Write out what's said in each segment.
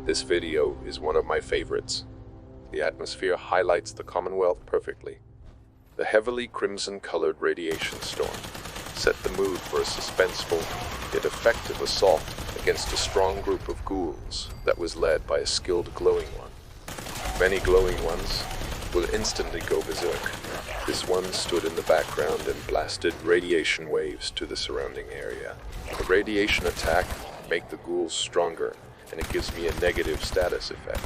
This video is one of my favorites. The atmosphere highlights the Commonwealth perfectly. The heavily crimson-colored radiation storm set the mood for a suspenseful yet effective assault against a strong group of ghouls that was led by a skilled glowing one. Many glowing ones will instantly go berserk. This one stood in the background and blasted radiation waves to the surrounding area. The radiation attack make the ghouls stronger, and it gives me a negative status effect.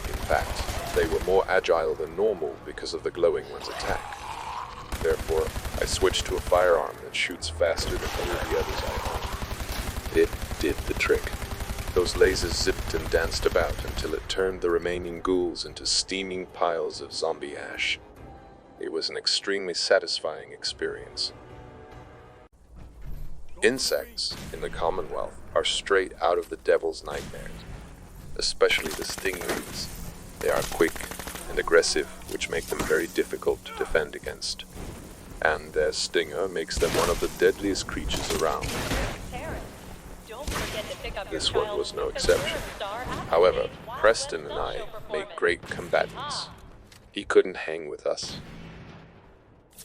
In fact, they were more agile than normal because of the glowing one's attack. Therefore, I switched to a firearm that shoots faster than any of the others I own. It did the trick. Those lasers zipped and danced about until it turned the remaining ghouls into steaming piles of zombie ash. It was an extremely satisfying experience. Insects in the Commonwealth are straight out of the devil's nightmares, especially the stingrays. They are quick and aggressive, which make them very difficult to defend against. And their stinger makes them one of the deadliest creatures around. This one was no exception. However, Preston and I make great combatants. He couldn't hang with us.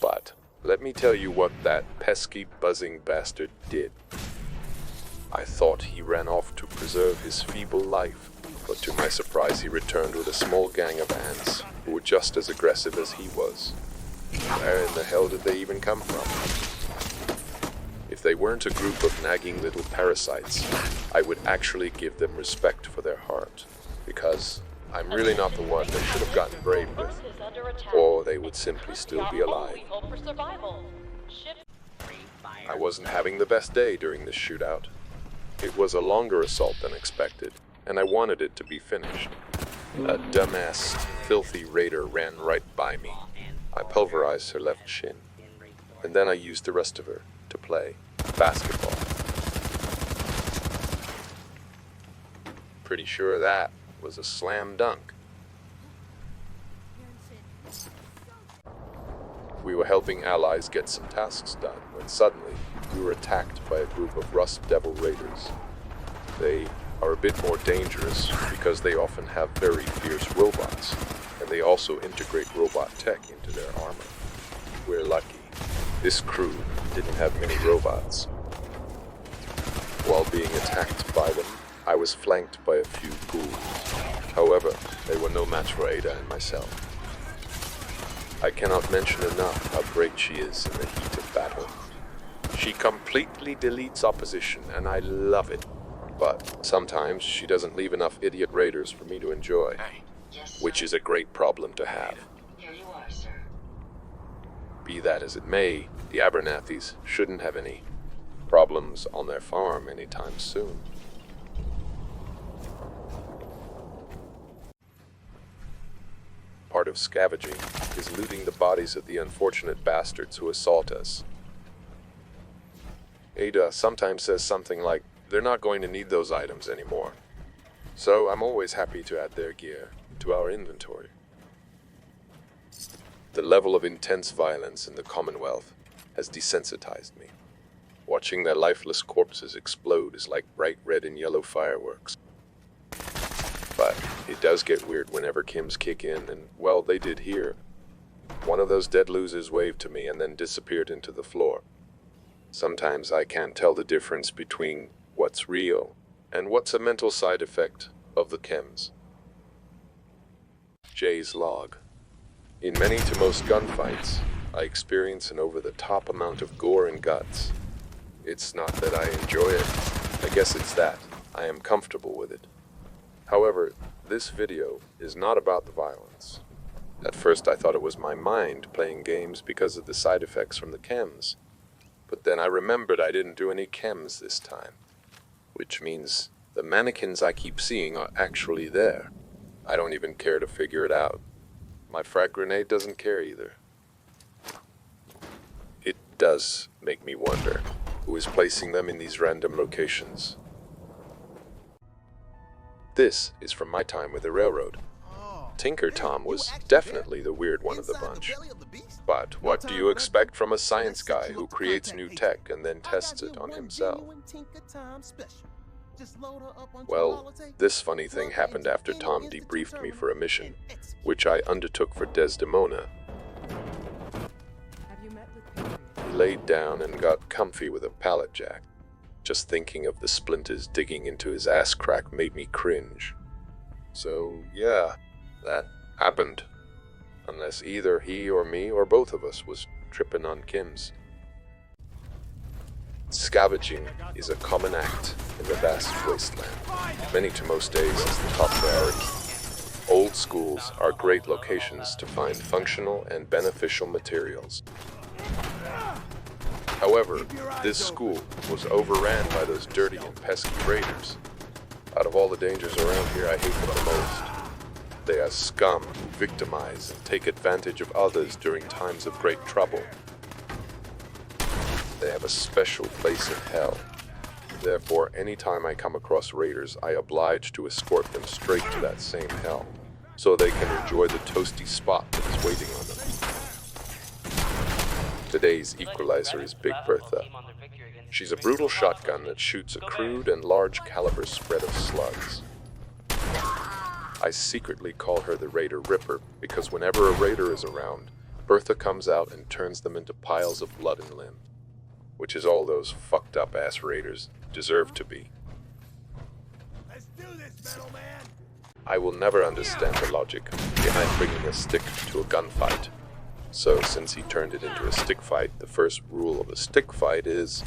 But let me tell you what that pesky buzzing bastard did. I thought he ran off to preserve his feeble life, but to my surprise he returned with a small gang of ants who were just as aggressive as he was. Where in the hell did they even come from? If they weren't a group of nagging little parasites, I would actually give them respect for their heart, because I'm really not the one they should have gotten brave with, or they would simply still be alive. I wasn't having the best day during this shootout. It was a longer assault than expected, and I wanted it to be finished. A dumbass, filthy raider ran right by me. I pulverized her left shin, and then I used the rest of her to play basketball. Pretty sure that was a slam dunk. We were helping allies get some tasks done when suddenly we were attacked by a group of rust devil raiders. They are a bit more dangerous because they often have very fierce robots, and they also integrate robot tech into their armor. We're lucky. This crew didn't have many robots. While being attacked by them, I was flanked by a few ghouls. However, they were no match for Ada and myself. I cannot mention enough how great she is in the heat of battle. She completely deletes opposition, and I love it. But sometimes she doesn't leave enough idiot raiders for me to enjoy, which is a great problem to have. Here you are, sir. Be that as it may, the Abernathys shouldn't have any problems on their farm anytime soon. Part of scavenging is looting the bodies of the unfortunate bastards who assault us. Ada sometimes says something like, they're not going to need those items anymore. So I'm always happy to add their gear to our inventory. The level of intense violence in the Commonwealth has desensitized me. Watching their lifeless corpses explode is like bright red and yellow fireworks. But it does get weird whenever chems kick in, and, well, they did here. One of those dead losers waved to me and then disappeared into the floor. Sometimes I can't tell the difference between what's real and what's a mental side effect of the chems. Jay's log. In many to most gunfights, I experience an over-the-top amount of gore and guts. It's not that I enjoy it. I guess it's that I am comfortable with it. However, this video is not about the violence. At first I thought it was my mind playing games because of the side effects from the chems. But then I remembered I didn't do any chems this time, which means the mannequins I keep seeing are actually there. I don't even care to figure it out. My frag grenade doesn't care either. It does make me wonder who is placing them in these random locations. This is from my time with the railroad. Tinker Tom was definitely the weird one of the bunch. But what do you expect from a science guy who creates new tech and then tests it on himself? Well, this funny thing happened after Tom debriefed me for a mission, which I undertook for Desdemona. He laid down and got comfy with a pallet jack. Just thinking of the splinters digging into his ass crack made me cringe. So, yeah, that happened. Unless either he or me or both of us was tripping on chems. Scavenging is a common act in the vast wasteland. Many to most days is the top priority. Old schools are great locations to find functional and beneficial materials. However, this school was overran by those dirty and pesky raiders. Out of all the dangers around here, I hate them the most. They are scum who victimize and take advantage of others during times of great trouble. They have a special place in hell. Therefore, anytime I come across raiders, I oblige to escort them straight to that same hell, so they can enjoy the toasty spot that is waiting on them. Today's equalizer is Big Bertha. She's a brutal shotgun that shoots a crude and large caliber spread of slugs. I secretly call her the Raider Ripper because whenever a raider is around, Bertha comes out and turns them into piles of blood and limb, which is all those fucked up ass raiders deserve to be. Let's do this, metal man. I will never understand the logic behind bringing a stick to a gunfight. So since he turned it into a stick fight, the first rule of a stick fight is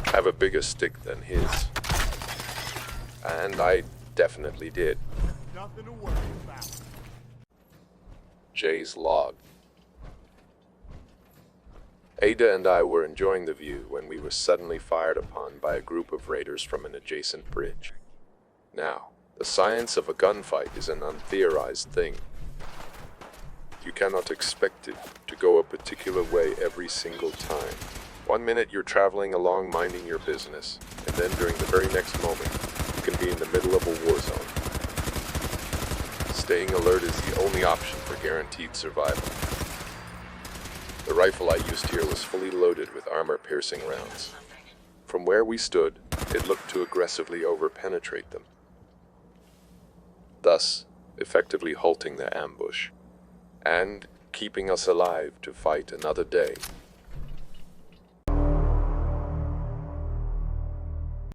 have a bigger stick than his. And I definitely did. Nothing to worry about. Jay's log. Ada and I were enjoying the view when we were suddenly fired upon by a group of raiders from an adjacent bridge. Now, the science of a gunfight is an untheorized thing. You cannot expect it to go a particular way every single time. 1 minute you're traveling along minding your business, and then during the very next moment, you can be in the middle of a war zone. Staying alert is the only option for guaranteed survival. The rifle I used here was fully loaded with armor-piercing rounds. From where we stood, it looked to aggressively over-penetrate them, thus effectively halting their ambush, and keeping us alive to fight another day.